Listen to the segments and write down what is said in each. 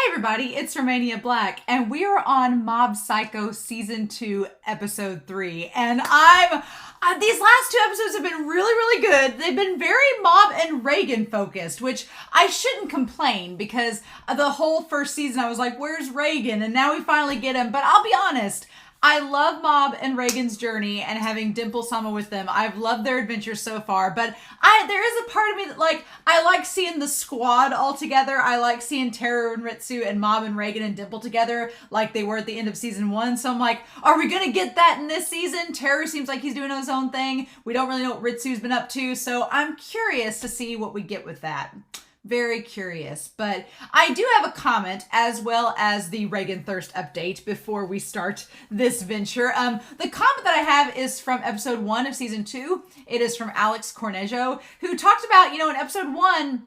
everybody, it's Romania Black, and we are on Mob Psycho Season 2, Episode 3, and these last two episodes have been really good. They've been very Mob and Reigen focused, which I shouldn't complain, because the whole first season I was like, where's Reigen? And now we finally get him, but I'll be honest, I love Mob and Reigen's journey and having Dimple Sama with them. I've loved their adventures so far, but there is a part of me that, I like seeing the squad all together. I like seeing Teru and Ritsu and Mob and Reigen and Dimple together like they were at the end of season 1. So I'm like, are we going to get that in this season? Teru seems like he's doing his own thing. We don't really know what Ritsu's been up to, so I'm curious to see what we get with that. Very curious, but I do have a comment as well as the Reigen Thirst update before we start this venture. The comment that I have is from episode 1 of season 2. It is from Alex Cornejo, who talked about, in episode 1,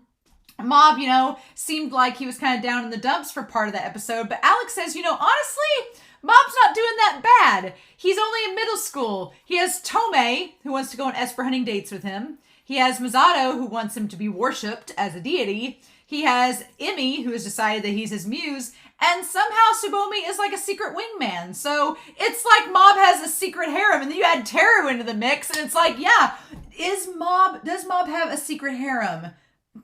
Mob, seemed like he was kind of down in the dumps for part of that episode, but Alex says, honestly, Mob's not doing that bad. He's only in middle school. He has Tomei, who wants to go on Esper hunting dates with him. He has Masato, who wants him to be worshipped as a deity. He has Emi, who has decided that he's his muse. And somehow Tsubomi is like a secret wingman. So it's like Mob has a secret harem. And then you add Teru into the mix. And it's like, yeah, does Mob have a secret harem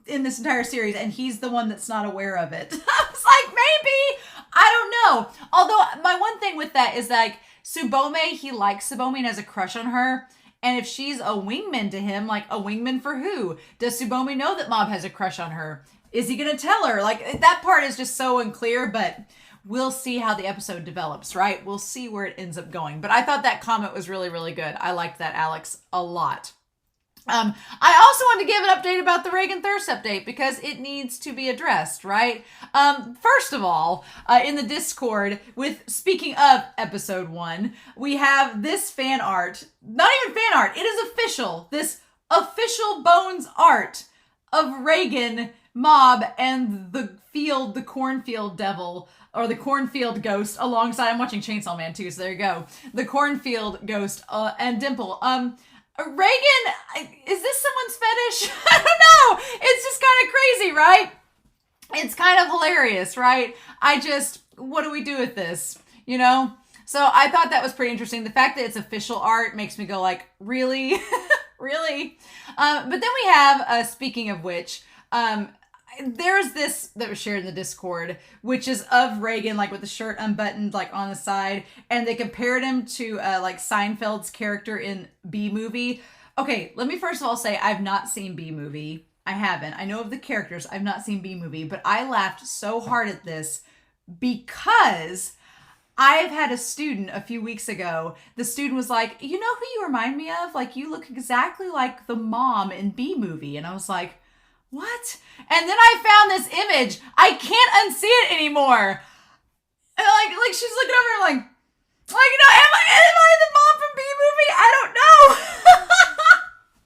in this entire series? And he's the one that's not aware of it. I was like, maybe. I don't know. Although my one thing with that is Tsubome, he likes Tsubomi and has a crush on her. And if she's a wingman to him, a wingman for who? Does Tsubomi know that Mob has a crush on her? Is he going to tell her? That part is just so unclear, but we'll see how the episode develops, right? We'll see where it ends up going. But I thought that comment was really good. I liked that, Alex, a lot. I also want to give an update about the Reigen Thirst update because it needs to be addressed, right? First of all, in the Discord, speaking of episode 1, we have this fan art, not even fan art, it is official, this official Bones art of Reigen, Mob, and the cornfield devil, or the cornfield ghost alongside, I'm watching Chainsaw Man too, so there you go, the cornfield ghost, and Dimple. Reigen, is this someone's fetish? I don't know. It's just kind of crazy, right? It's kind of hilarious, right? What do we do with this? So I thought that was pretty interesting. The fact that it's official art makes me go really? Really? But then we have, speaking of which, there's this that was shared in the Discord, which is of Reigen, with the shirt unbuttoned, on the side, and they compared him to, Seinfeld's character in B-Movie. Okay, let me first of all say I've not seen B-Movie. I haven't. I know of the characters. I've not seen B-Movie, but I laughed so hard at this because I've had a student a few weeks ago. The student was like, you know who you remind me of? You look exactly like the mom in B-Movie. And I was like, what? And then I found this image. I can't unsee it anymore. And she's looking over and am I the mom from B-Movie? I don't know.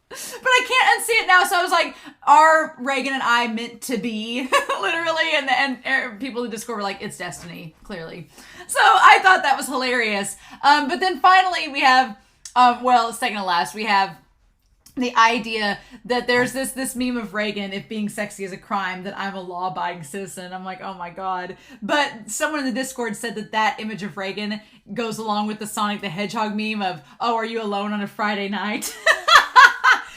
But I can't unsee it now. So I was like, are Reigen and I meant to be? Literally. And people in the Discord were like, it's destiny, clearly. So I thought that was hilarious. But then finally we have, second to last, we have the idea that there's this meme of Reigen, if being sexy is a crime, that I'm a law-abiding citizen. I'm like, oh my God. But someone in the Discord said that image of Reigen goes along with the Sonic the Hedgehog meme of, oh, are you alone on a Friday night?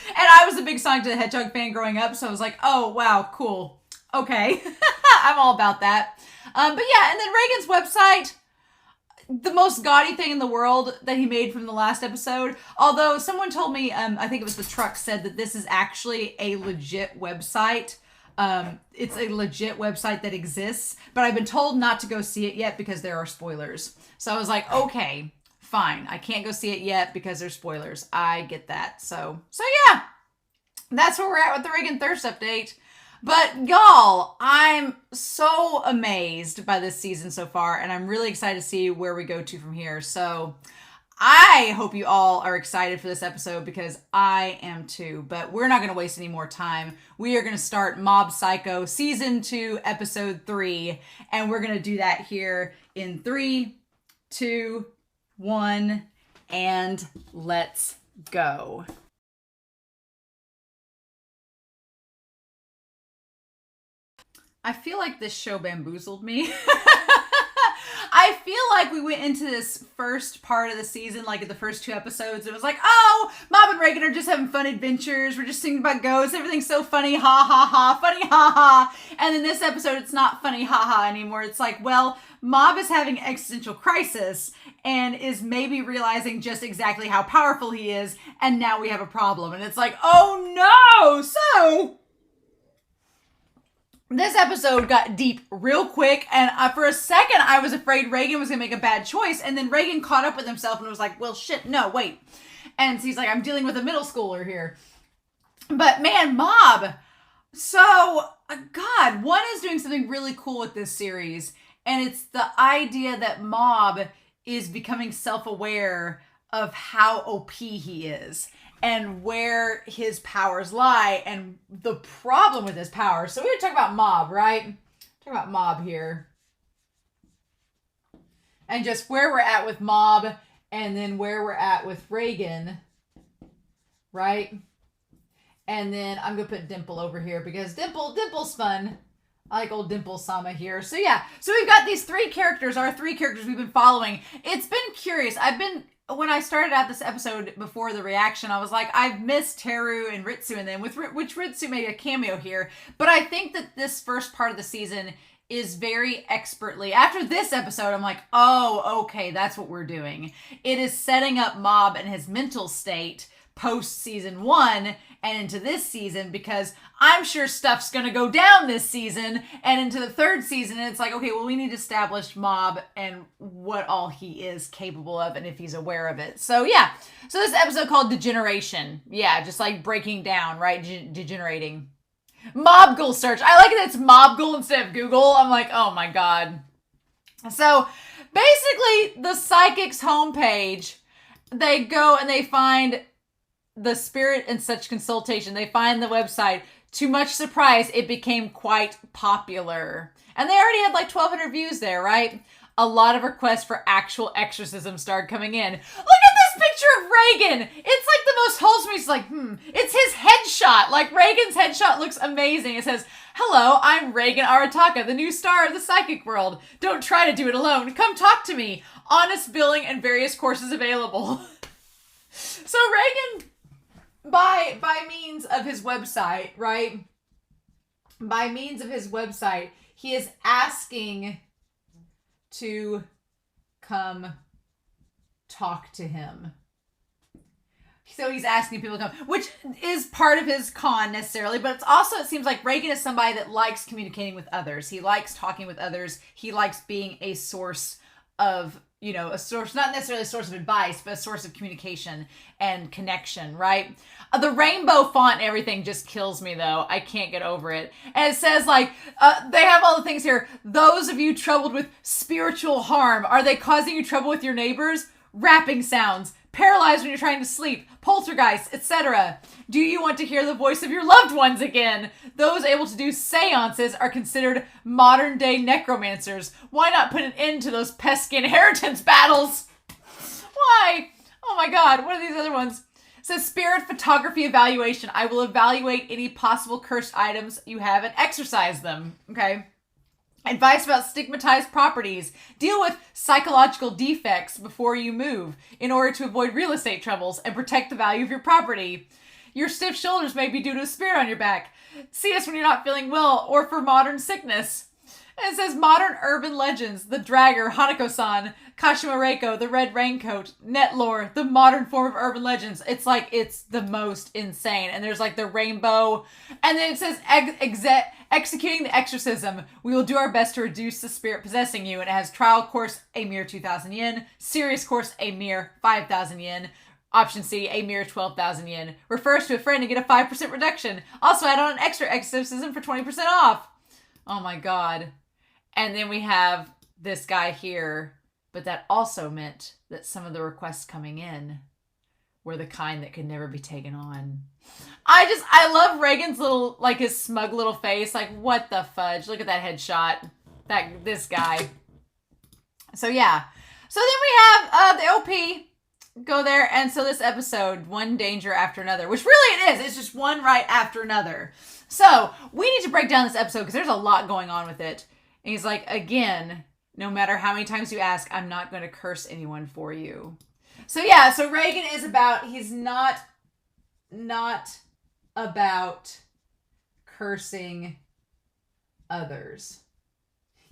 And I was a big Sonic the Hedgehog fan growing up, so I was like, oh, wow, cool. Okay. I'm all about that. But yeah, and then Reigen's website, the most gaudy thing in the world that he made from the last episode. Although someone told me, I think it was the truck, said that this is actually a legit website. It's a legit website that exists, but I've been told not to go see it yet because there are spoilers. So I was like, okay, fine. I can't go see it yet because there's spoilers. I get that. So yeah, that's where we're at with the Reigen Thirst update. But y'all, I'm so amazed by this season so far, and I'm really excited to see where we go to from here. So I hope you all are excited for this episode because I am too. But we're not going to waste any more time. We are going to start Mob Psycho Season 2, Episode 3, and we're going to do that here in 3, 2, 1, and let's go. I feel like this show bamboozled me. I feel like we went into this first part of the season, like in the first 2 episodes, it was like, oh, Mob and Reigen are just having fun adventures. We're just singing about ghosts. Everything's so funny. Ha, ha, ha. Funny, ha, ha. And in this episode, it's not funny, ha, ha anymore. It's like, well, Mob is having existential crisis and is maybe realizing just exactly how powerful he is. And now we have a problem. And it's like, oh no. So this episode got deep real quick, and for a second, I was afraid Reigen was going to make a bad choice, and then Reigen caught up with himself and was like, well, shit, no, wait. And so he's like, I'm dealing with a middle schooler here. But man, Mob. So, God, one is doing something really cool with this series, and it's the idea that Mob is becoming self-aware of how OP he is and where his powers lie and the problem with his powers. So we're going to talk about Mob, right? Talk about Mob here. And just where we're at with Mob and then where we're at with Reigen, right? And then I'm going to put Dimple over here because Dimple's fun. I like old Dimple Sama here. So yeah, so we've got these 3 characters, our 3 characters we've been following. It's been curious. When I started out this episode before the reaction, I was like, I've missed Teru and Ritsu in them, which Ritsu made a cameo here. But I think that this first part of the season is very expertly, after this episode, I'm like, oh, okay, that's what we're doing. It is setting up Mob and his mental state post season 1 and into this season, because I'm sure stuff's going to go down this season and into the 3rd season. And it's like, okay, well, we need to establish Mob and what all he is capable of and if he's aware of it. So yeah, so this episode called Degeneration. Yeah, just like breaking down, right? Degenerating. Mobgle search. I like that it's Mobgle instead of Google. I'm like, oh my God. So basically the psychic's homepage, they go and they find the Spirit and Such consultation. They find the website. To much surprise, it became quite popular. And they already had like 1,200 views there, right? A lot of requests for actual exorcism started coming in. Look at this picture of Reigen. It's like the most wholesome. He's like, It's his headshot. Like, Reigen's headshot looks amazing. It says, hello, I'm Reigen Arataka, the new star of the psychic world. Don't try to do it alone. Come talk to me. Honest billing and various courses available. So Reigen, by means of his website, right? By means of his website, he is asking to come talk to him. So he's asking people to come, which is part of his con necessarily, but it's also, it seems like Reigen is somebody that likes communicating with others. He likes talking with others. He likes being a source of, a source, not necessarily a source of advice, but a source of communication and connection, right? The rainbow font and everything just kills me, though. I can't get over it. And it says, like, they have all the things here. Those of you troubled with spiritual harm, are they causing you trouble with your neighbors? Rapping sounds, paralyzed when you're trying to sleep, poltergeists, etc. Do you want to hear the voice of your loved ones again? Those able to do seances are considered modern-day necromancers. Why not put an end to those pesky inheritance battles? Why? Oh my God, what are these other ones? It says spirit photography evaluation. I will evaluate any possible cursed items you have and exorcise them. Okay. Advice about stigmatized properties. Deal with psychological defects before you move in order to avoid real estate troubles and protect the value of your property. Your stiff shoulders may be due to a spirit on your back. See us when you're not feeling well or for modern sickness. And it says modern urban legends. The Dragger, Hanako-san, Kashima Reiko, the Red Raincoat, Net Lore, the modern form of urban legends. It's like, it's the most insane. And there's like the rainbow. And then it says executing the exorcism. We will do our best to reduce the spirit possessing you. And it has trial course, a mere 2,000 yen. Serious course, a mere 5,000 yen. Option C, a mere 12,000 yen. Refers to a friend to get a 5% reduction. Also add on an extra exorcism for 20% off. Oh my God. And then we have this guy here. But that also meant that some of the requests coming in were the kind that could never be taken on. I love Reigen's little, like his smug little face. Like, what the fudge? Look at that headshot. This guy. So yeah. So then we have the OP go there. And so this episode, one danger after another, which really it is. It's just one right after another. So we need to break down this episode because there's a lot going on with it. And he's like, again, no matter how many times you ask, I'm not going to curse anyone for you. So yeah, so Reigen is about, he's not about cursing others.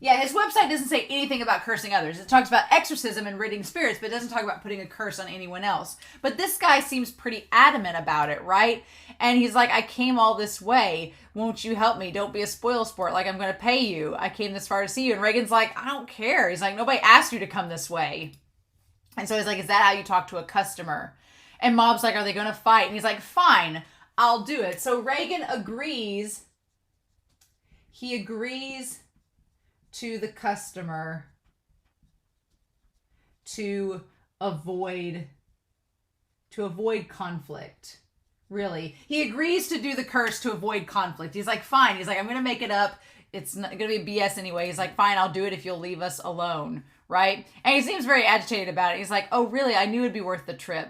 Yeah, his website doesn't say anything about cursing others. It talks about exorcism and ridding spirits, but it doesn't talk about putting a curse on anyone else. But this guy seems pretty adamant about it, right? And he's like, I came all this way. Won't you help me? Don't be a spoil sport. Like, I'm going to pay you. I came this far to see you. And Reigen's like, I don't care. He's like, nobody asked you to come this way. And so he's like, is that how you talk to a customer? And Mob's like, are they going to fight? And he's like, fine, I'll do it. So Reigen agrees. He agrees to the customer to avoid conflict. Really, he agrees to do the curse to avoid conflict. He's like, fine. He's like, I'm gonna make it up. It's not gonna be BS anyway. He's like, fine, I'll do it if you'll leave us alone, right? And he seems very agitated about it. He's like, oh really? I knew it'd be worth the trip.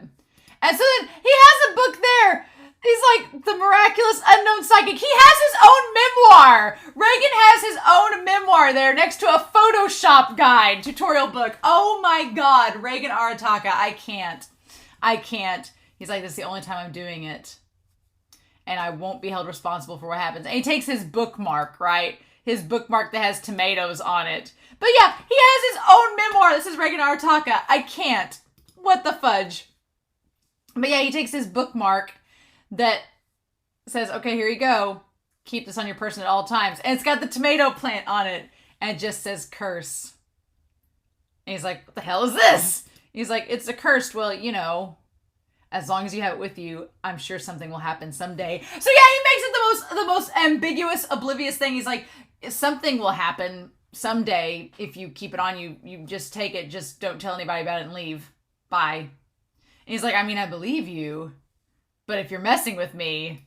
And so then he has a book there. He's like, the miraculous unknown psychic. He has his own memoir. Reigen has his own memoir there next to a Photoshop guide, tutorial book. Oh my God, Reigen Arataka. I can't. He's like, this is the only time I'm doing it. And I won't be held responsible for what happens. And he takes his bookmark, right? His bookmark that has tomatoes on it. But yeah, he has his own memoir. This is Reigen Arataka. I can't. What the fudge? But yeah, he takes his bookmark that says, okay, here you go. Keep this on your person at all times. And it's got the tomato plant on it. And it just says curse. And he's like, what the hell is this? He's like, it's a curse. Well, you know, as long as you have it with you, I'm sure something will happen someday. So yeah, he makes it the most ambiguous, oblivious thing. He's like, something will happen someday if you keep it on you. You just take it. Just don't tell anybody about it and leave. Bye. And he's like, I mean, I believe you. But if you're messing with me,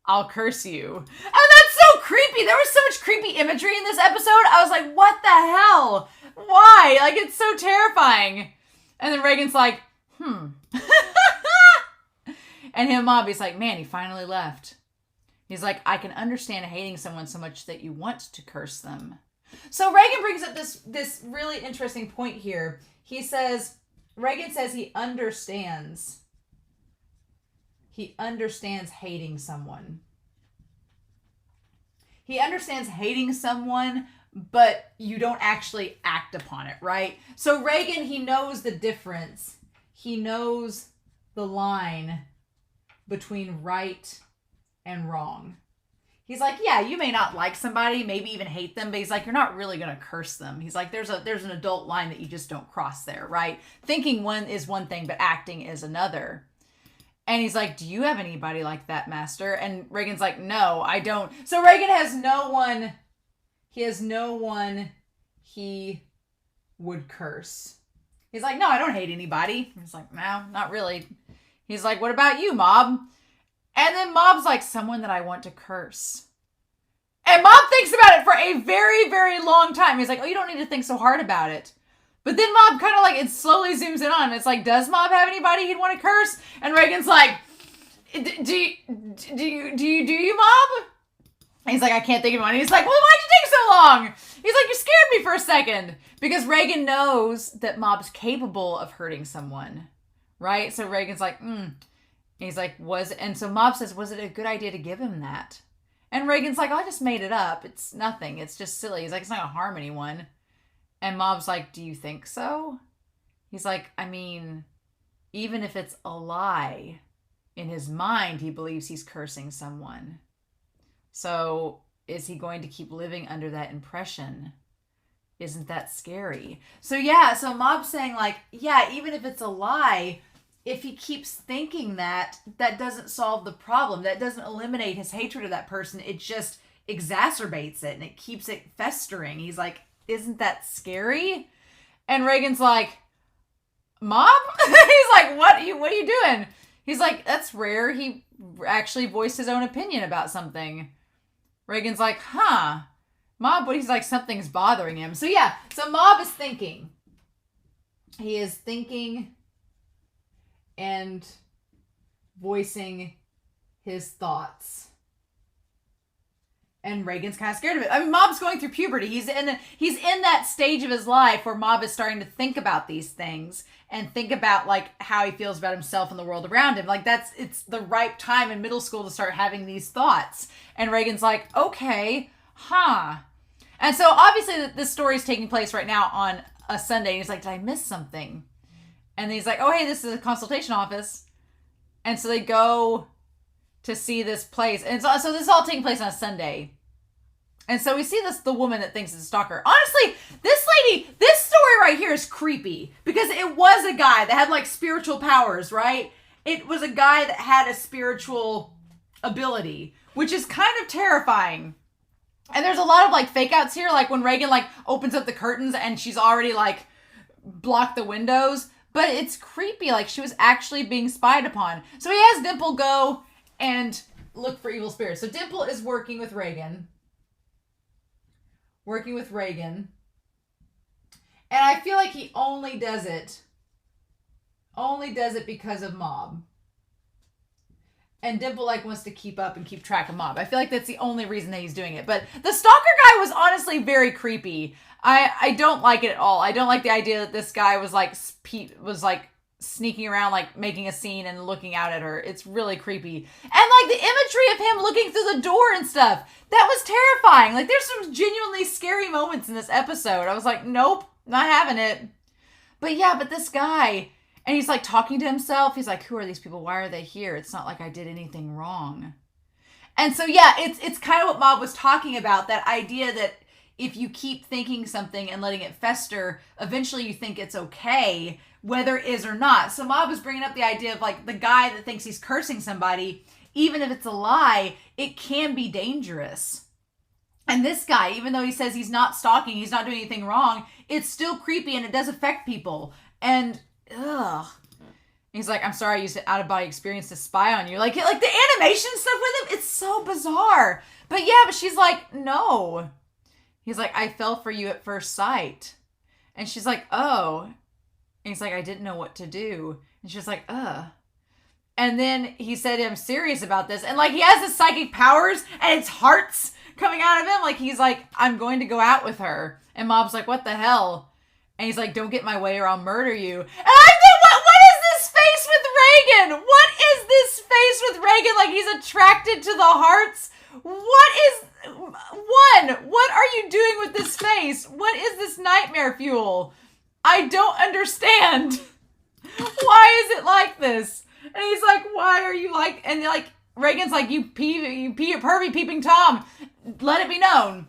I'll curse you. And that's so creepy. There was so much creepy imagery in this episode. I was like, what the hell? Why? Like, it's so terrifying. And then Reigen's like, And Bobby's like, man, he finally left. He's like, I can understand hating someone so much that you want to curse them. So Reigen brings up this really interesting point here. Reigen says he understands hating someone. He understands hating someone, but you don't actually act upon it, right? So Reigen, he knows the difference. He knows the line between right and wrong. He's like, yeah, you may not like somebody, maybe even hate them, but he's like, you're not really going to curse them. He's like, there's an adult line that you just don't cross there, right? Thinking one is one thing, but acting is another. And he's like, do you have anybody like that, Master? And Reigen's like, no, I don't. So Reigen has no one he would curse. He's like, no, I don't hate anybody. He's like, no, not really. He's like, what about you, Mob? And then Mob's like, someone that I want to curse. And Mob thinks about it for a very, very long time. He's like, oh, you don't need to think so hard about it. But then Mob kind of like, it slowly zooms in on him. It's like, does Mob have anybody he'd want to curse? And Reigen's like, do you, Mob? And he's like, I can't think of one. And he's like, well, why'd you take so long? He's like, you scared me for a second. Because Reigen knows that Mob's capable of hurting someone. Right? So Reigen's like, And he's like, and so Mob says, was it a good idea to give him that? And Reigen's like, oh, I just made it up. It's nothing. It's just silly. He's like, it's not going to harm anyone. And Mob's like, do you think so? He's like, I mean, even if it's a lie, in his mind, he believes he's cursing someone. So is he going to keep living under that impression? Isn't that scary? So yeah, so Mob's saying like, yeah, even if it's a lie, if he keeps thinking that doesn't solve the problem. That doesn't eliminate his hatred of that person. It just exacerbates it and it keeps it festering. He's like, isn't that scary? And Reigen's like, Mob? He's like, what are you doing? He's like, that's rare. He actually voiced his own opinion about something. Reigen's like, huh. Mob, but he's like, something's bothering him. So yeah, so Mob is thinking. He is thinking and voicing his thoughts. And Reigen's kind of scared of it. I mean, Mob's going through puberty. He's in that stage of his life where Mob is starting to think about these things and think about like how he feels about himself and the world around him. Like it's the ripe time in middle school to start having these thoughts. And Reigen's like, okay, huh. And so obviously this story is taking place right now on a Sunday. And he's like, did I miss something? And then he's like, oh, hey, this is a consultation office. And so they go to see this place. And so this is all taking place on a Sunday. And so we see the woman that thinks it's a stalker. Honestly, this story right here is creepy. Because it was a guy that had like spiritual powers, right? It was a guy that had a spiritual ability, which is kind of terrifying. And there's a lot of like fake outs here. Like when Reigen like opens up the curtains and she's already like blocked the windows. But it's creepy. Like she was actually being spied upon. So he has Dimple go and look for evil spirits. So Dimple is working with Reigen. And I feel like he only does it because of Mob. And Dimple like wants to keep up and keep track of Mob. I feel like that's the only reason that he's doing it. But the stalker guy was honestly very creepy. I don't like it at all. I don't like the idea that this guy was like sneaking around, like making a scene and looking out at her. It's really creepy. And like the imagery of him looking through the door and stuff, that was terrifying. Like there's some genuinely scary moments in this episode. I was like, nope, not having it. But this guy, and he's like talking to himself. He's like, who are these people? Why are they here? It's not like I did anything wrong. And so yeah, it's kind of what Mob was talking about, that idea that if you keep thinking something and letting it fester, eventually you think it's okay, whether it is or not. So Mob was bringing up the idea of like the guy that thinks he's cursing somebody, even if it's a lie, it can be dangerous. And this guy, even though he says he's not stalking, he's not doing anything wrong, it's still creepy and it does affect people. And, ugh. He's like, I'm sorry I used an out-of-body experience to spy on you. Like the animation stuff with him, it's so bizarre. But she's like, no. He's like, I fell for you at first sight. And she's like, oh. And he's like, I didn't know what to do. And she's like, And then he said, I'm serious about this. And like, he has his psychic powers and it's hearts coming out of him. Like, he's like, I'm going to go out with her. And Mob's like, what the hell? And he's like, don't get in my way or I'll murder you. And I think, what is this face with Reigen? What is this face with Reigen? Like, he's attracted to the hearts? What are you doing with this face? What is this nightmare fuel? I don't understand. Why is it like this? And he's like, why are you like, and like, Reigen's like, you pervy peeping Tom. Let it be known.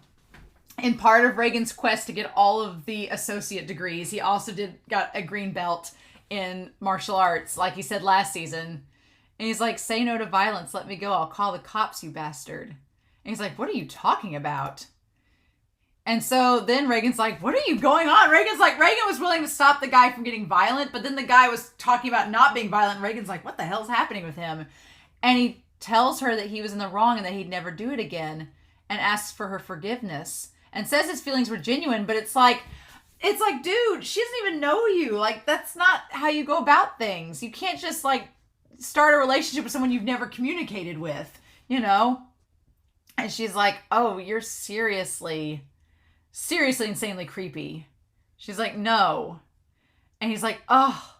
In part of Reigen's quest to get all of the associate degrees, he also got a green belt in martial arts, like he said last season. And he's like, say no to violence, let me go, I'll call the cops, you bastard. And he's like, what are you talking about? And so then Reigen's like, what are you going on? Reigen was willing to stop the guy from getting violent, but then the guy was talking about not being violent. Reigen's like, what the hell's happening with him? And he tells her that he was in the wrong and that he'd never do it again, and asks for her forgiveness and says his feelings were genuine, but it's like, dude, she doesn't even know you. Like, that's not how you go about things. You can't just like start a relationship with someone you've never communicated with, you know? And she's like, oh, you're seriously insanely creepy. She's like, no. And he's like, oh.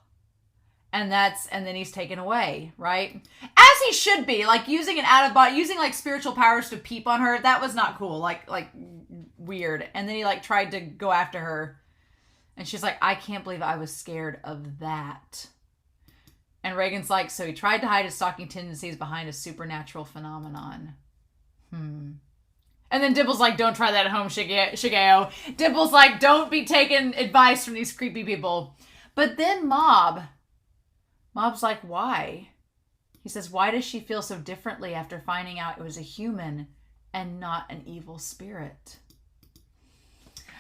And then he's taken away, right? As he should be, like using an out-of-body, using like spiritual powers to peep on her. That was not cool, like weird. And then he like tried to go after her. And she's like, I can't believe I was scared of that. And Reigen's like, so he tried to hide his stalking tendencies behind a supernatural phenomenon. And then Dimple's like, don't try that at home, Shigeo. Dimple's like, don't be taking advice from these creepy people. But then Mob's like, why? He says, why does she feel so differently after finding out it was a human and not an evil spirit?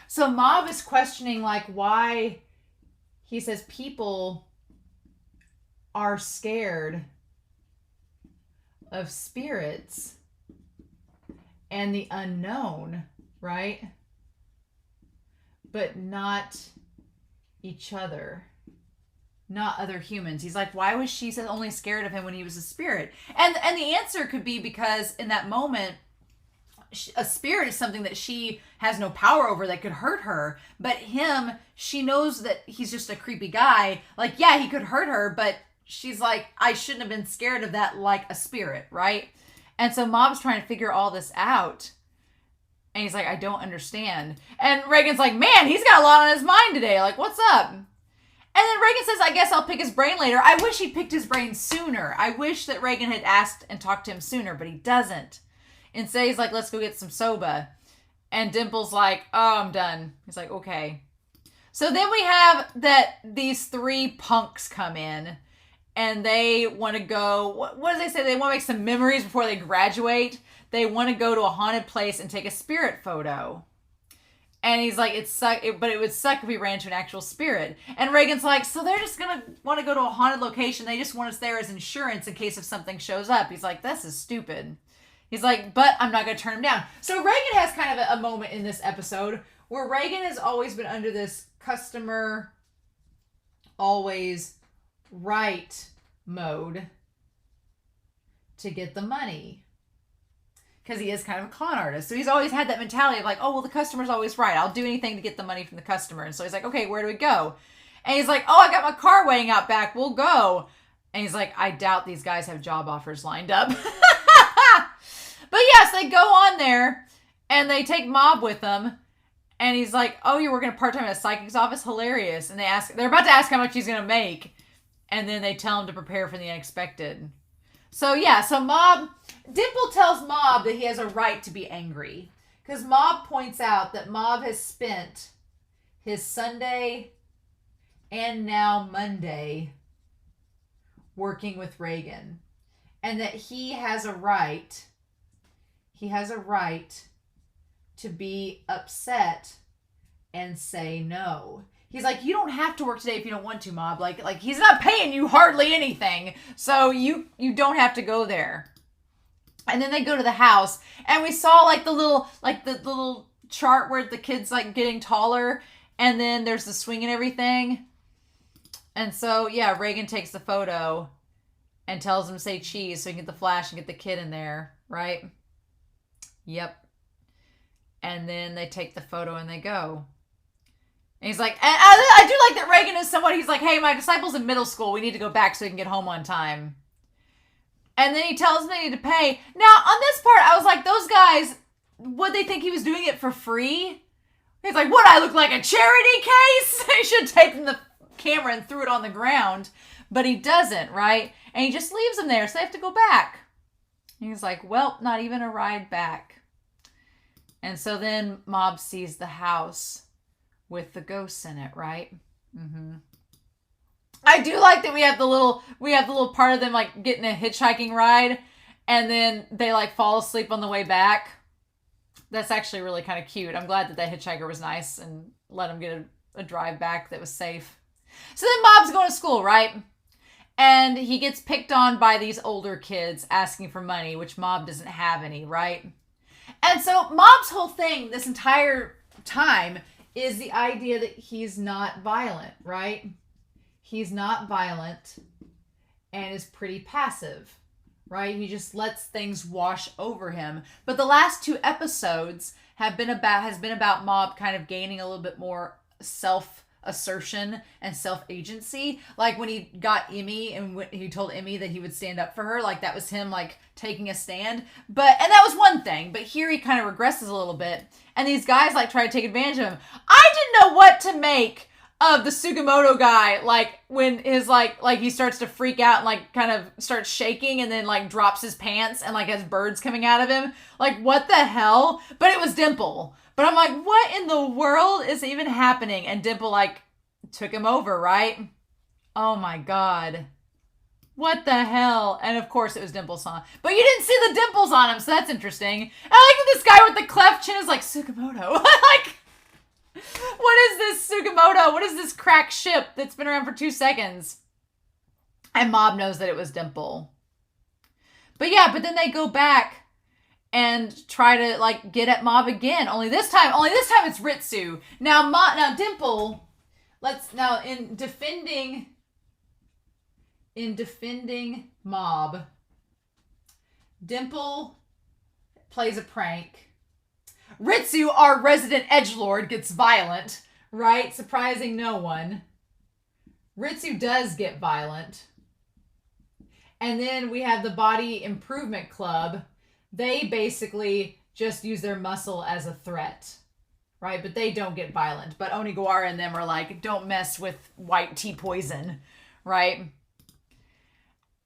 So Mob is questioning, like, why he says people are scared of spirits and the unknown, right? But not each other. Not other humans. He's like, why was she only scared of him when he was a spirit? And the answer could be because in that moment, a spirit is something that she has no power over that could hurt her. But him, she knows that he's just a creepy guy. Like, yeah, he could hurt her, but she's like, I shouldn't have been scared of that like a spirit, right? And so Mob's trying to figure all this out. And he's like, I don't understand. And Reigen's like, man, he's got a lot on his mind today. Like, what's up? And then Reigen says, I guess I'll pick his brain later. I wish he picked his brain sooner. I wish that Reigen had asked and talked to him sooner, but he doesn't. Instead, he's like, let's go get some soba. And Dimple's like, oh, I'm done. He's like, okay. So then we have that these 3 punks come in. And they want to go, what do they say? They want to make some memories before they graduate. They want to go to a haunted place and take a spirit photo. And he's like, but it would suck if we ran into an actual spirit. And Reigen's like, so they're just going to want to go to a haunted location. They just want us there as insurance in case if something shows up. He's like, this is stupid. He's like, but I'm not going to turn him down. So Reigen has kind of a moment in this episode where Reigen has always been under this customer always right mode to get the money. Because he is kind of a con artist. So he's always had that mentality of like, oh, well, the customer's always right. I'll do anything to get the money from the customer. And so he's like, okay, where do we go? And he's like, oh, I got my car waiting out back. We'll go. And he's like, I doubt these guys have job offers lined up. But yes, they go on there and they take Mob with them. And he's like, oh, you're working part-time at a psychic's office? Hilarious. And they're about to ask how much he's going to make. And then they tell him to prepare for the unexpected. So yeah, so Dimple tells Mob that he has a right to be angry. Because Mob points out that Mob has spent his Sunday and now Monday working with Reigen. And that he has a right to be upset and say no. He's like, you don't have to work today if you don't want to, Mob. Like he's not paying you hardly anything. So you don't have to go there. And then they go to the house. And we saw like the little chart where the kid's like getting taller. And then there's the swing and everything. And so, yeah, Reigen takes the photo and tells him to say cheese so he can get the flash and get the kid in there, right? Yep. And then they take the photo and they go. And he's like, and I do like that Reigen is somewhat, he's like, hey, my disciple's in middle school. We need to go back so we can get home on time. And then he tells them they need to pay. Now, on this part, I was like, those guys, would they think he was doing it for free? He's like, would I look like a charity case? He should have taken the camera and threw it on the ground. But he doesn't, right? And he just leaves them there, so they have to go back. And he's like, well, not even a ride back. And so then Mob sees the house with the ghosts in it, right? Mm-hmm. I do like that we have the little part of them like getting a hitchhiking ride, and then they like fall asleep on the way back. That's actually really kind of cute. I'm glad that hitchhiker was nice and let him get a drive back that was safe. So then Mob's going to school, right? And he gets picked on by these older kids asking for money, which Mob doesn't have any, right? And so Mob's whole thing this entire time is the idea that he's not violent, right? He's not violent and is pretty passive, right? He just lets things wash over him. But the last 2 episodes has been about Mob kind of gaining a little bit more self-assertion and self-agency. Like when he got Emmy and when he told Emmy that he would stand up for her, like that was him like taking a stand. And that was one thing, but here he kind of regresses a little bit. And these guys like try to take advantage of him. I didn't know what to make of the Sugimoto guy, like when his like he starts to freak out and like kind of starts shaking and then like drops his pants and like has birds coming out of him. Like what the hell? But it was Dimple. But I'm like, what in the world is even happening? And Dimple like took him over, right? Oh my God. What the hell? And of course it was Dimple's song. But you didn't see the dimples on him, so that's interesting. And I like that this guy with the cleft chin is like, Sugimoto. Like, what is this Sugimoto? What is this crack ship that's been around for 2 seconds? And Mob knows that it was Dimple. But yeah, but then they go back and try to like get at Mob again. Only this time it's Ritsu. Now Dimple, in defending Mob, Dimple plays a prank Ritsu, our resident edgelord, gets violent, right? Surprising no one. Ritsu does get violent. And then we have the Body Improvement Club. They basically just use their muscle as a threat, right? But they don't get violent. But Onigawara and them are like, don't mess with white tea poison, right?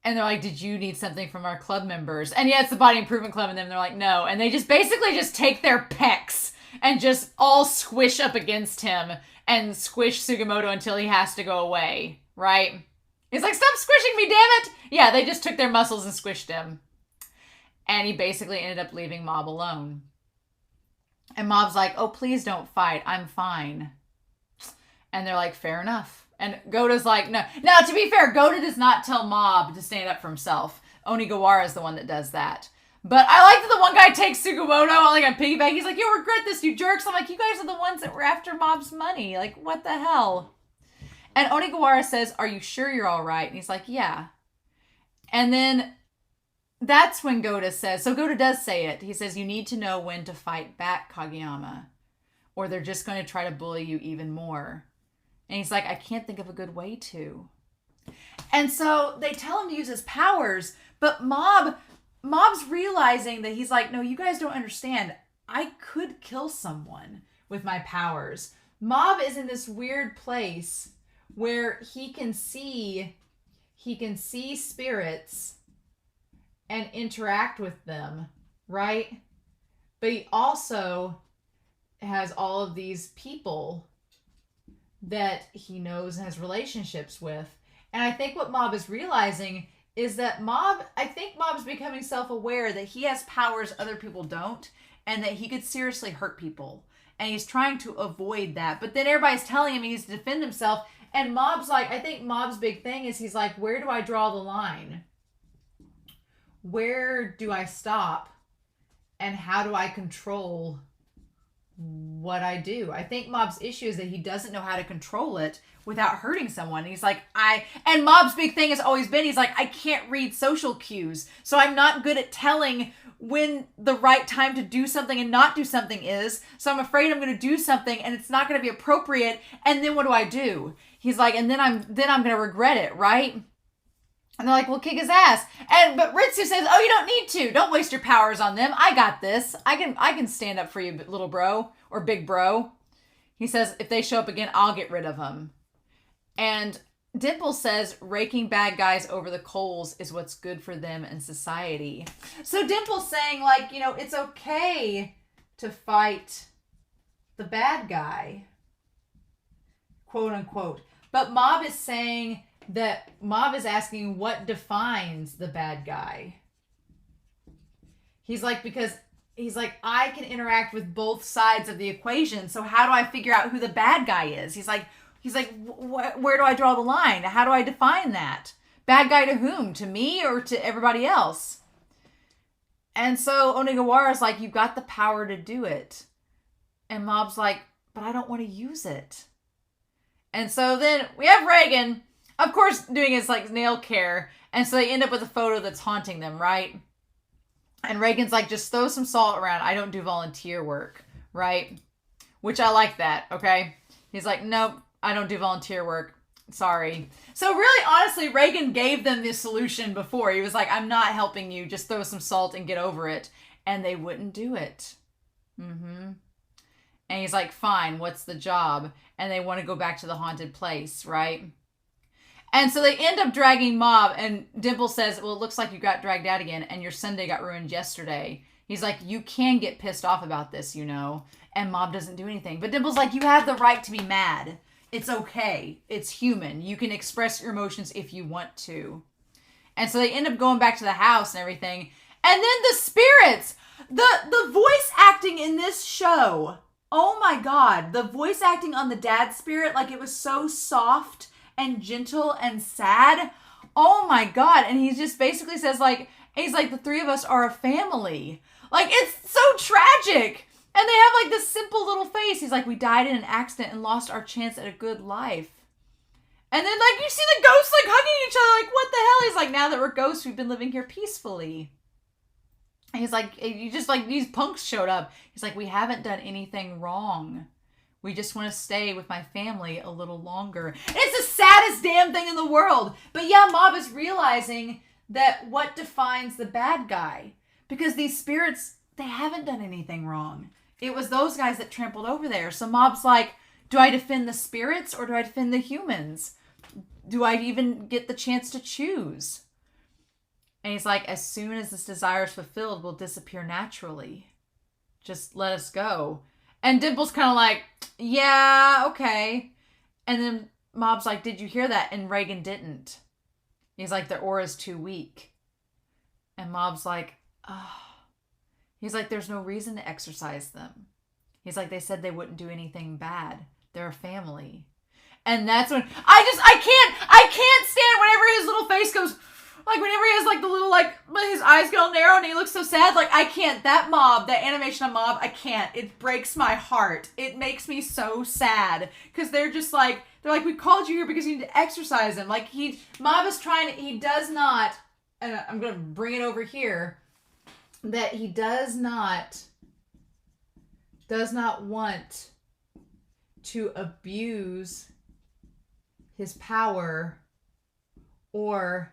And they're like, did you need something from our club members? And yeah, it's the Body Improvement Club, and then they're like, no. And they just basically just take their pecs and just all squish up against him and squish Sugimoto until he has to go away, right? He's like, stop squishing me, damn it! Yeah, they just took their muscles and squished him. And he basically ended up leaving Mob alone. And Mob's like, oh, please don't fight. I'm fine. And they're like, fair enough. And Goda's like, no. Now, to be fair, Goda does not tell Mob to stand up for himself. Onigawara is the one that does that. But I like that the one guy takes Sugimoto on like a piggyback. He's like, you'll regret this, you jerks. I'm like, you guys are the ones that were after Mob's money. Like, what the hell? And Onigawara says, are you sure you're all right? And he's like, yeah. And then that's when Goda says, so Goda does say it. He says, you need to know when to fight back, Kageyama, or they're just going to try to bully you even more. And he's like, I can't think of a good way to. And so they tell him to use his powers, but Mob's realizing that he's like, no, you guys don't understand. I could kill someone with my powers. Mob is in this weird place where he can see spirits and interact with them, right? But he also has all of these people that he knows and has relationships with. And I think what Mob is realizing is that Mob's becoming self-aware that he has powers other people don't, and that he could seriously hurt people. And he's trying to avoid that. But then everybody's telling him he needs to defend himself. And Mob's like, I think Mob's big thing is he's like, where do I draw the line? Where do I stop? And how do I control what I do? I think Mob's issue is that he doesn't know how to control it without hurting someone. He's like, and Mob's big thing has always been, he's like, I can't read social cues. So I'm not good at telling when the right time to do something and not do something is. So I'm afraid I'm going to do something and it's not going to be appropriate. And then what do? He's like, and then I'm going to regret it, right? And they're like, well, kick his ass. But Ritsu says, oh, you don't need to. Don't waste your powers on them. I got this. I can stand up for you, little bro or big bro. He says, if they show up again, I'll get rid of them. And Dimple says, raking bad guys over the coals is what's good for them and society. So Dimple's saying, like, it's okay to fight the bad guy, quote unquote. But Mob is saying that Mob is asking what defines the bad guy. He's like, I can interact with both sides of the equation. So how do I figure out who the bad guy is? He's like, where do I draw the line? How do I define that? Bad guy to whom? To me or to everybody else? And so Onigawara's like, you've got the power to do it. And Mob's like, but I don't want to use it. And so then we have Reigen, of course, doing his like nail care. And so they end up with a photo that's haunting them, right? And Reigen's like, just throw some salt around. I don't do volunteer work, right? Which I like that, okay? He's like, nope, I don't do volunteer work. Sorry. So really, honestly, Reigen gave them this solution before. He was like, I'm not helping you. Just throw some salt and get over it. And they wouldn't do it. And he's like, fine, what's the job? And they want to go back to the haunted place, right? And so they end up dragging Mob, and Dimple says, well, it looks like you got dragged out again, and your Sunday got ruined yesterday. He's like, you can get pissed off about this, and Mob doesn't do anything. But Dimple's like, you have the right to be mad. It's okay. It's human. You can express your emotions if you want to. And so they end up going back to the house and everything. And then the spirits, the voice acting in this show, oh my God, the voice acting on the dad spirit, like it was so soft and gentle and sad. Oh my God. And he just basically says he's like, the three of us are a family. Like, it's so tragic. And they have like this simple little face. He's like, we died in an accident and lost our chance at a good life. And then like you see the ghosts like hugging each other. Like, what the hell? He's like, now that we're ghosts, we've been living here peacefully. He's like, you just like, these punks showed up. He's like, we haven't done anything wrong. We just want to stay with my family a little longer. And it's the saddest damn thing in the world. But yeah, Mob is realizing that what defines the bad guy. Because these spirits, they haven't done anything wrong. It was those guys that trampled over there. So Mob's like, do I defend the spirits or do I defend the humans? Do I even get the chance to choose? And he's like, as soon as this desire is fulfilled, we'll disappear naturally. Just let us go. And Dimple's kind of like, yeah, okay. And then Mob's like, did you hear that? And Reigen didn't. He's like, their aura's too weak. And Mob's like, oh. He's like, there's no reason to exorcise them. He's like, they said they wouldn't do anything bad. They're a family. And that's when I can't stand whenever his little face goes, like whenever he has like the little, like his eyes get all narrow and he looks so sad. Like I can't, that animation of Mob, I can't. It breaks my heart. It makes me so sad. Because they're just like, we called you here because you need to exercise him. Like Mob is trying to, he does not, and I'm going to bring it over here, that he does not want to abuse his power or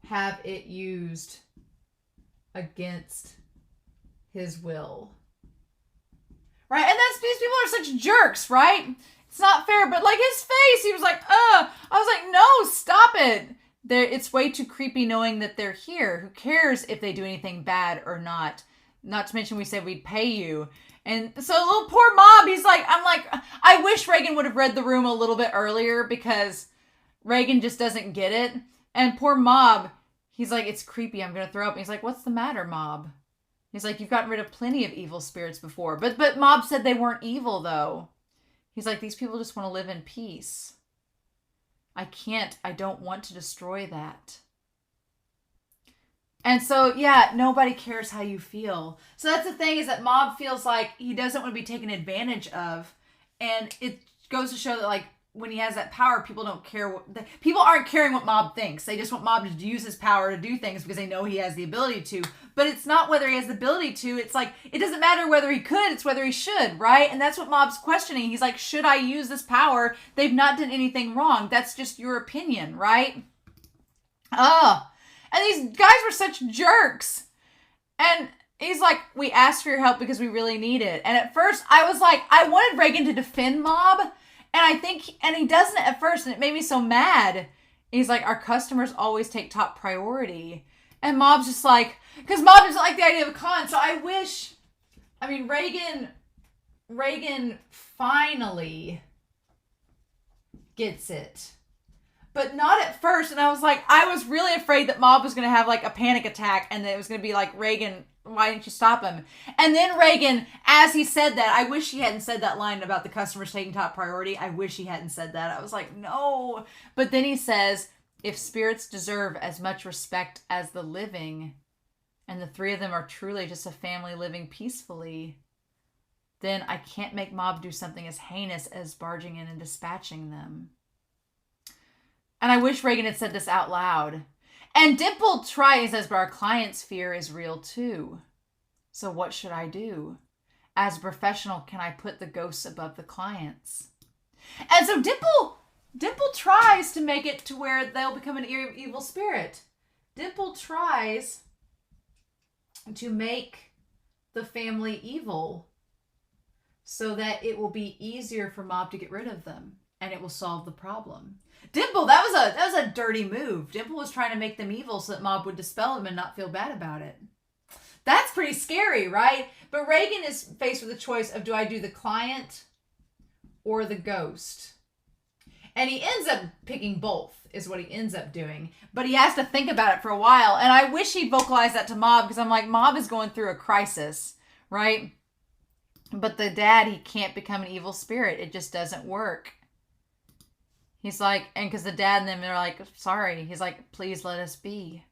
have it used against his will. Right? And these people are such jerks, right? It's not fair, but like his face, he was like, I was like, no, stop it. It's way too creepy knowing that they're here. Who cares if they do anything bad or not? Not to mention we said we'd pay you. And so little poor Mob, he's like, I'm like, I wish Reigen would have read the room a little bit earlier because Reigen just doesn't get it. And poor Mob, he's like, it's creepy, I'm going to throw up. And he's like, what's the matter, Mob? He's like, you've gotten rid of plenty of evil spirits before. But Mob said they weren't evil, though. He's like, these people just want to live in peace. I don't want to destroy that. And so, yeah, nobody cares how you feel. So that's the thing, is that Mob feels like he doesn't want to be taken advantage of. And it goes to show that, like, when he has that power, people don't care. People aren't caring what Mob thinks. They just want Mob to use his power to do things because they know he has the ability to. But it's not whether he has the ability to. It's like, it doesn't matter whether he could. It's whether he should, right? And that's what Mob's questioning. He's like, should I use this power? They've not done anything wrong. That's just your opinion, right? And these guys were such jerks. And he's like, we asked for your help because we really need it. And at first, I was like, I wanted Reigen to defend Mob. And he doesn't at first, and it made me so mad. He's like, our customers always take top priority. And Mob's just like, because Mob doesn't like the idea of a con. So Reigen finally gets it. But not at first. And I was really afraid that Mob was going to have like a panic attack and that it was going to be like, Reigen, why didn't you stop him? And then Reigen, as he said that, I wish he hadn't said that line about the customers taking top priority. I wish he hadn't said that. I was like, no. But then he says, if spirits deserve as much respect as the living, and the three of them are truly just a family living peacefully, then I can't make Mob do something as heinous as barging in and dispatching them. And I wish Reigen had said this out loud. And Dimple tries, says, but our client's fear is real too. So what should I do? As a professional, can I put the ghosts above the clients? And so Dimple tries to make it to where they'll become an evil spirit. Dimple tries to make the family evil so that it will be easier for Mob to get rid of them. And it will solve the problem. Dimple, that was a dirty move. Dimple was trying to make them evil so that Mob would dispel them and not feel bad about it. That's pretty scary, right? But Reigen is faced with the choice of, do I do the client or the ghost? And he ends up picking both, is what he ends up doing. But he has to think about it for a while. And I wish he'd vocalized that to Mob, because I'm like, Mob is going through a crisis, right? But the dad, he can't become an evil spirit. It just doesn't work. He's like, and because the dad and them, they're like, sorry. He's like, please let us be.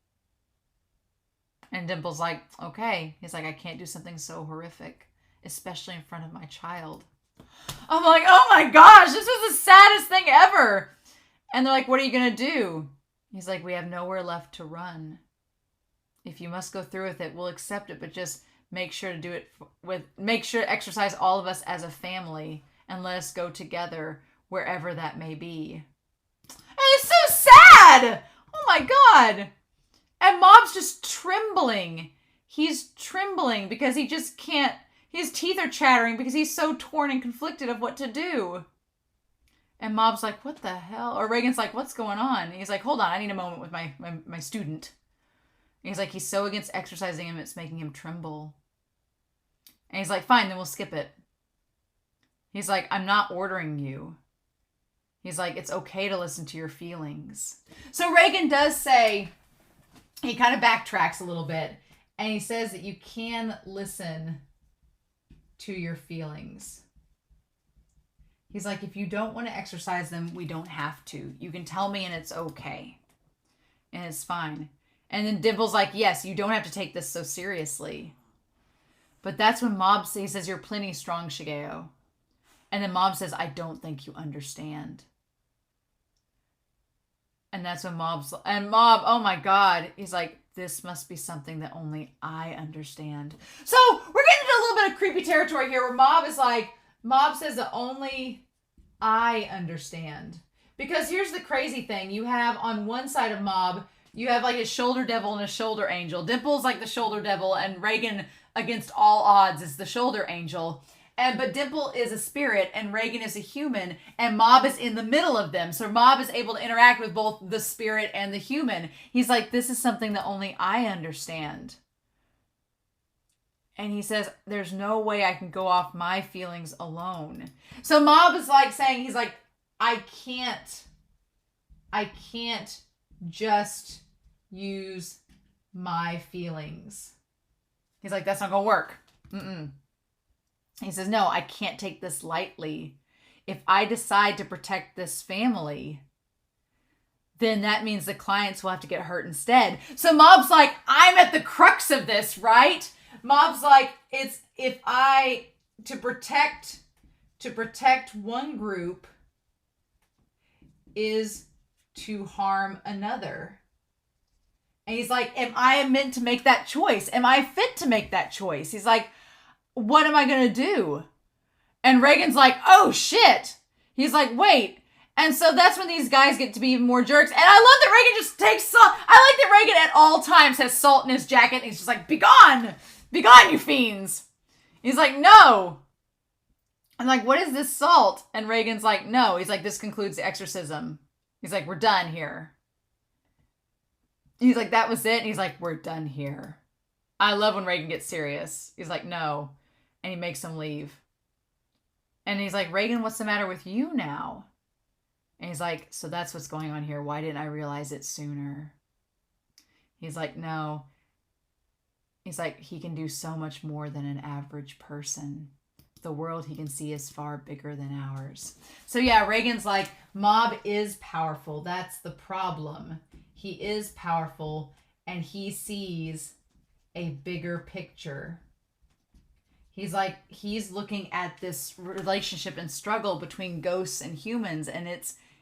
And Dimple's like, okay. He's like, I can't do something so horrific, especially in front of my child. I'm like, oh my gosh, this is the saddest thing ever. And they're like, what are you going to do? He's like, we have nowhere left to run. If you must go through with it, we'll accept it, but just make sure to do it make sure to exercise all of us as a family and let us go together wherever that may be. And it's so sad! Oh my God! And Mob's just trembling. He's trembling because he just can't, his teeth are chattering because he's so torn and conflicted of what to do. And Mob's like, what the hell? Or Reigen's like, what's going on? And he's like, hold on, I need a moment with my student. And he's like, he's so against exercising him, it's making him tremble. And he's like, fine, then we'll skip it. He's like, I'm not ordering you. He's like, it's okay to listen to your feelings. So Reigen does say, he kind of backtracks a little bit. And he says that you can listen to your feelings. He's like, if you don't want to exercise them, we don't have to. You can tell me and it's okay. And it's fine. And then Dimple's like, yes, you don't have to take this so seriously. But that's when Mob says, you're plenty strong, Shigeo. And then Mob says, I don't think you understand. And that's when Mob, oh my God, he's like, this must be something that only I understand. So we're getting into a little bit of creepy territory here where Mob is like, Mob says that only I understand. Because here's the crazy thing. You have on one side of Mob, you have like a shoulder devil and a shoulder angel. Dimple's like the shoulder devil and Reigen against all odds is the shoulder angel. But Dimple is a spirit and Reigen is a human and Mob is in the middle of them. So Mob is able to interact with both the spirit and the human. He's like, this is something that only I understand. And he says, there's no way I can go off my feelings alone. So Mob is like saying, he's like, I can't just use my feelings. He's like, that's not gonna work. He says, no, I can't take this lightly. If I decide to protect this family, then that means the clients will have to get hurt instead. So Mob's like, I'm at the crux of this, right? Mob's like, it's to protect one group is to harm another. And he's like, am I meant to make that choice? Am I fit to make that choice? He's like, what am I going to do? And Reigen's like, oh shit. He's like, wait. And so that's when these guys get to be even more jerks. And I love that Reigen just takes salt. I like that Reigen at all times has salt in his jacket. And he's just like, be gone. Be gone, you fiends. He's like, no. I'm like, what is this salt? And Reigen's like, no. He's like, this concludes the exorcism. He's like, we're done here. He's like, that was it. And he's like, we're done here. I love when Reigen gets serious. He's like, no. And he makes him leave. And he's like, Reigen, what's the matter with you now? And he's like, so that's what's going on here. Why didn't I realize it sooner? He's like, no. He's like, he can do so much more than an average person. The world he can see is far bigger than ours. So yeah, Reigen's like, Mob is powerful. That's the problem. He is powerful and he sees a bigger picture. He's like, he's looking at this relationship and struggle between ghosts and humans. And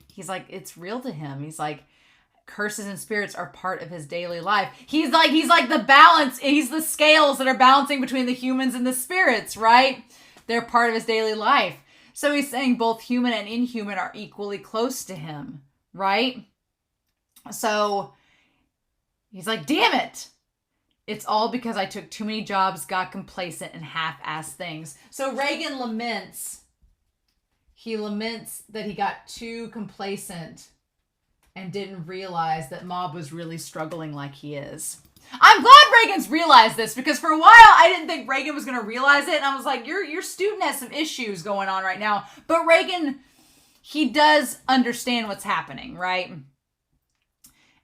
he's like, it's real to him. He's like, curses and spirits are part of his daily life. He's like the balance. He's the scales that are balancing between the humans and the spirits, right? They're part of his daily life. So he's saying both human and inhuman are equally close to him, right? So he's like, damn it. It's all because I took too many jobs, got complacent, and half-assed things. So Reigen laments. He laments that he got too complacent and didn't realize that Mob was really struggling like he is. I'm glad Reigen's realized this because for a while I didn't think Reigen was going to realize it. And I was like, your student has some issues going on right now. But Reigen, he does understand what's happening, right?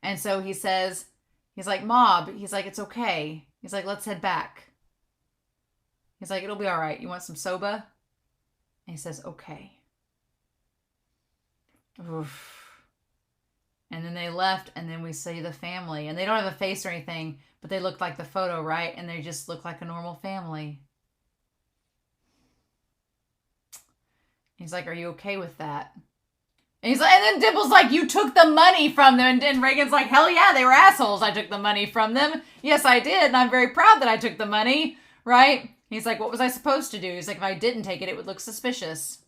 And so he says, he's like, Mob, he's like, it's okay. He's like, let's head back. He's like, it'll be all right. You want some soba? And he says, okay. Oof. And then they left, and then we see the family. And they don't have a face or anything, but they look like the photo, right? And they just look like a normal family. He's like, are you okay with that? And then Dimple's like, you took the money from them. And Reigen's like, hell yeah, they were assholes. I took the money from them. Yes, I did. And I'm very proud that I took the money. Right? He's like, what was I supposed to do? He's like, if I didn't take it, it would look suspicious.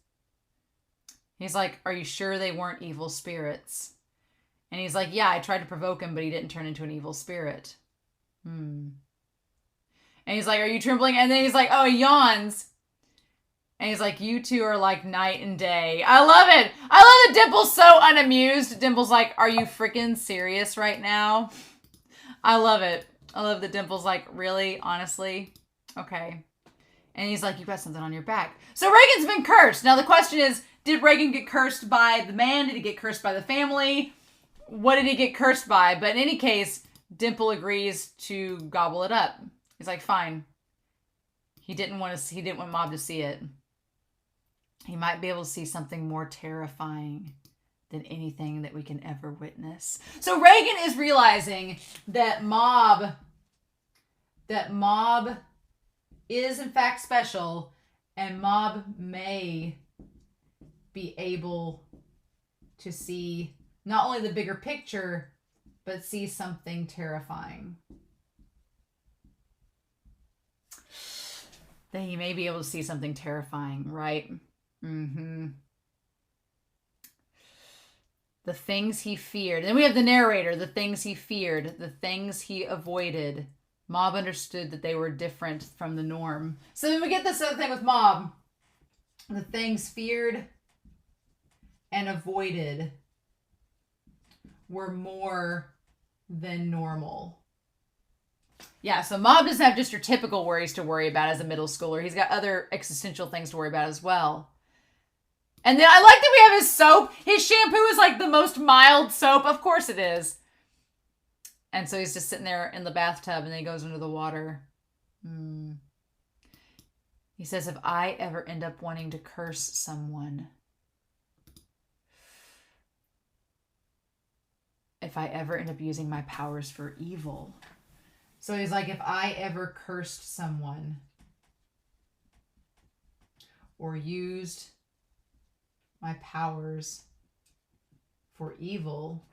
He's like, are you sure they weren't evil spirits? And he's like, yeah, I tried to provoke him, but he didn't turn into an evil spirit. And he's like, are you trembling? And then he's like, oh, he yawns. And he's like, you two are like night and day. I love it. I love that Dimple's so unamused. Dimple's like, are you freaking serious right now? I love it. I love that Dimple's like, really? Honestly? Okay. And he's like, you got something on your back. So Reigen's been cursed. Now the question is, did Reigen get cursed by the man? Did he get cursed by the family? What did he get cursed by? But in any case, Dimple agrees to gobble it up. He's like, fine. He didn't want Mob to see it. He might be able to see something more terrifying than anything that we can ever witness. So Reigen is realizing that Mob is in fact special, and Mob may be able to see not only the bigger picture, but see something terrifying. That he may be able to see something terrifying, right? The things he feared. And we have the narrator, the things he feared, the things he avoided. Mob understood that they were different from the norm. So then we get this other thing with Mob. The things feared and avoided were more than normal. Yeah, so Mob doesn't have just your typical worries to worry about as a middle schooler. He's got other existential things to worry about as well. And then I like that we have his soap. His shampoo is like the most mild soap. Of course it is. And so he's just sitting there in the bathtub and then he goes under the water. He says, if I ever end up wanting to curse someone, if I ever end up using my powers for evil. So he's like, if I ever cursed someone or used my powers for evil,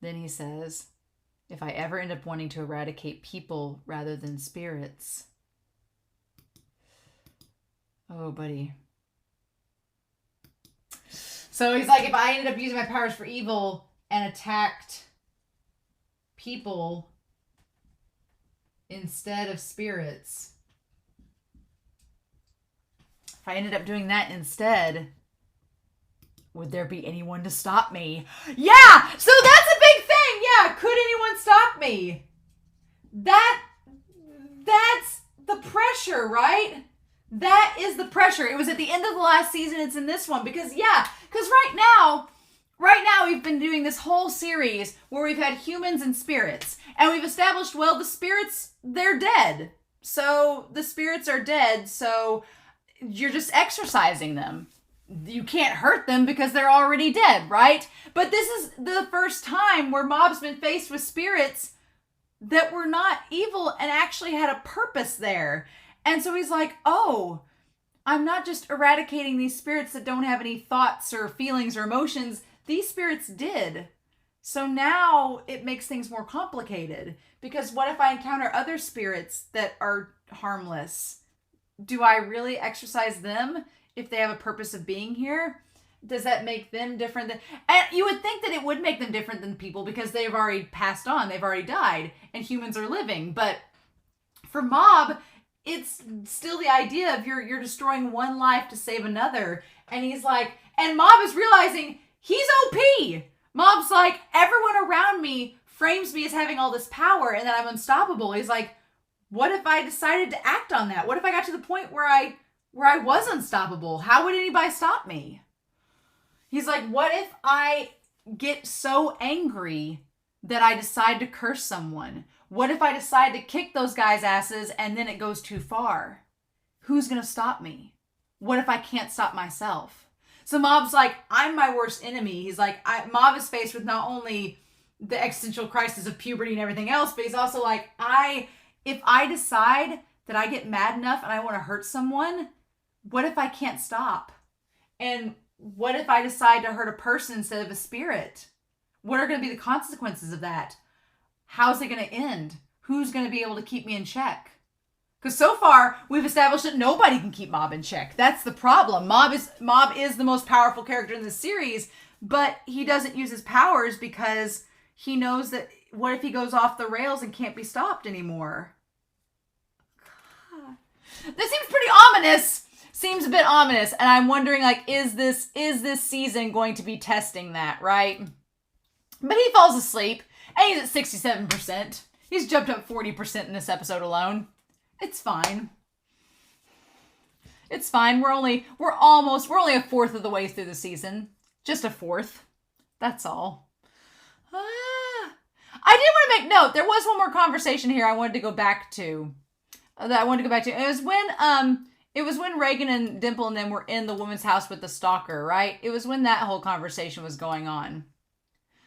then he says, if I ever end up wanting to eradicate people rather than spirits. Oh, buddy. So he's like, if I ended up using my powers for evil and attacked people instead of spirits, if I ended up doing that instead, would there be anyone to stop me? Yeah! So that's a big thing! Yeah, could anyone stop me? That's the pressure, right? That is the pressure. It was at the end of the last season, it's in this one. Because right now we've been doing this whole series where we've had humans and spirits. And we've established, well, the spirits, they're dead. So the spirits are dead, so you're just exorcising them. You can't hurt them because they're already dead, right? But this is the first time where Mob's been faced with spirits that were not evil and actually had a purpose there. And so he's like, oh, I'm not just eradicating these spirits that don't have any thoughts or feelings or emotions. These spirits did. So now it makes things more complicated. Because what if I encounter other spirits that are harmless? Do I really exorcise them if they have a purpose of being here? Does that make them different than... And you would think that it would make them different than people because they've already passed on. They've already died. And humans are living. But for Mob, it's still the idea of you're destroying one life to save another. And he's like... And Mob is realizing he's OP. Mob's like, everyone around me frames me as having all this power and that I'm unstoppable. He's like, what if I decided to act on that? What if I got to the point where I was unstoppable? How would anybody stop me? He's like, what if I get so angry that I decide to curse someone? What if I decide to kick those guys' asses and then it goes too far? Who's going to stop me? What if I can't stop myself? So Mob's like, I'm my worst enemy. He's like, Mob is faced with not only the existential crisis of puberty and everything else, but he's also like, if I decide that I get mad enough and I want to hurt someone, what if I can't stop? And what if I decide to hurt a person instead of a spirit? What are going to be the consequences of that? How's it going to end? Who's going to be able to keep me in check? Because so far, we've established that nobody can keep Mob in check. That's the problem. Mob is the most powerful character in the series, but he doesn't use his powers because he knows that what if he goes off the rails and can't be stopped anymore? God. This seems pretty ominous. Seems a bit ominous, and I'm wondering, like, is this season going to be testing that, right? But he falls asleep, and he's at 67%. He's jumped up 40% in this episode alone. It's fine. It's fine. We're only a fourth of the way through the season. Just a fourth. That's all. I did want to make note. There was one more conversation here I wanted to go back to. It was when Reigen and Dimple and them were in the woman's house with the stalker, right? It was when that whole conversation was going on.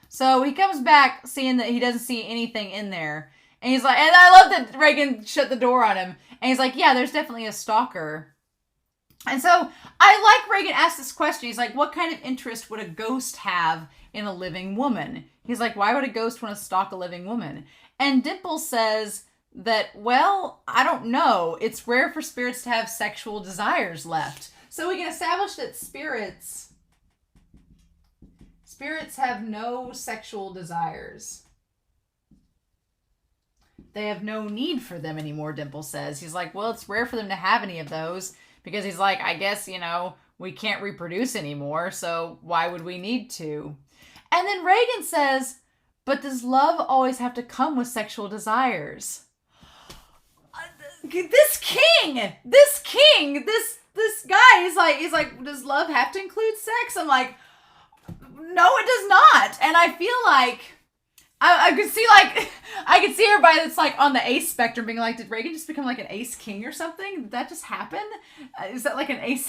So he comes back seeing that he doesn't see anything in there. And he's like, and I love that Reigen shut the door on him. And he's like, yeah, there's definitely a stalker. And so I like Reigen asked this question. He's like, what kind of interest would a ghost have in a living woman? He's like, why would a ghost want to stalk a living woman? And Dimple says that, well, I don't know. It's rare for spirits to have sexual desires left. So we can establish that spirits have no sexual desires. They have no need for them anymore, Dimple says. He's like, well, it's rare for them to have any of those because he's like, I guess, we can't reproduce anymore, so why would we need to? And then Reigen says, but does love always have to come with sexual desires? This guy, he's like, does love have to include sex? I'm like, no, it does not. And I feel like I could see everybody that's like on the ace spectrum being like, did Reigen just become like an ace king or something? Did that just happen? Is that like is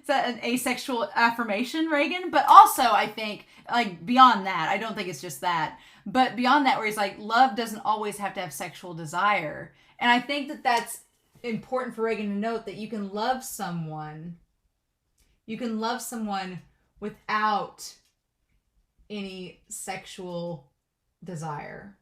that an asexual affirmation, Reigen? But also I think like beyond that, I don't think it's just that, but beyond that where he's like, love doesn't always have to have sexual desire. And I think that that's important for Reigen to note that you can love someone without any sexual desire.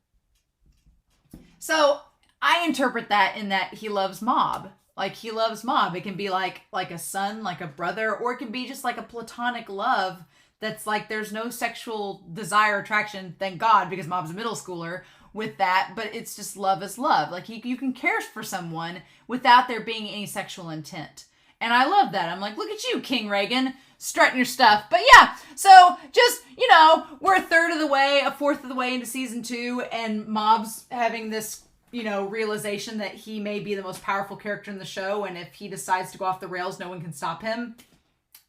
So I interpret that in that he loves Mob. Like he loves Mob. It can be like a son, like a brother, or it can be just like a platonic love that's like there's no sexual desire, attraction, thank God, because Mob's a middle schooler with that, but it's just love is love. Like you can care for someone without there being any sexual intent. And I love that. I'm like, look at you, King Reigen, strutting your stuff. But yeah, so just, we're a fourth of the way into season 2, and Mob's having this, realization that he may be the most powerful character in the show, and if he decides to go off the rails, no one can stop him.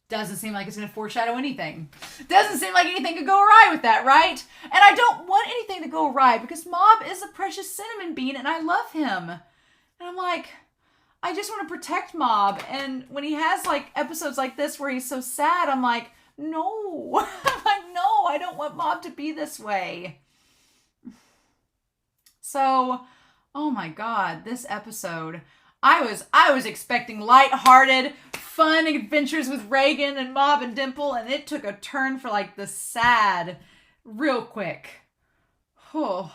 Doesn't seem like it's going to foreshadow anything. Doesn't seem like anything could go awry with that, right? And I don't want anything to go awry because Mob is a precious cinnamon bean and I love him. And I'm like, I just want to protect Mob. And when he has like episodes like this where he's so sad, I'm like, no. I'm like, no, I don't want Mob to be this way. So, oh my God, this episode, I was expecting lighthearted, fun adventures with Reigen and Mob and Dimple, and it took a turn for like the sad real quick. Oh.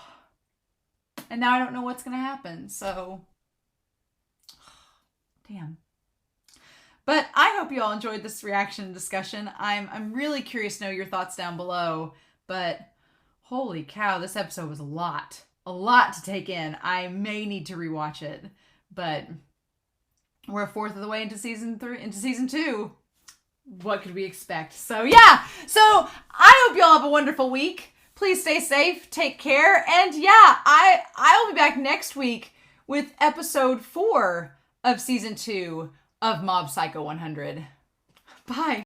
And now I don't know what's going to happen, so damn. But I hope you all enjoyed this reaction discussion. I'm really curious to know your thoughts down below, but holy cow, this episode was a lot to take in. I may need to rewatch it, but we're a fourth of the way into season 2. What could we expect? So yeah, so I hope you all have a wonderful week. Please stay safe, take care, and yeah, I'll be back next week with episode 4 of season 2 of Mob Psycho 100. Bye.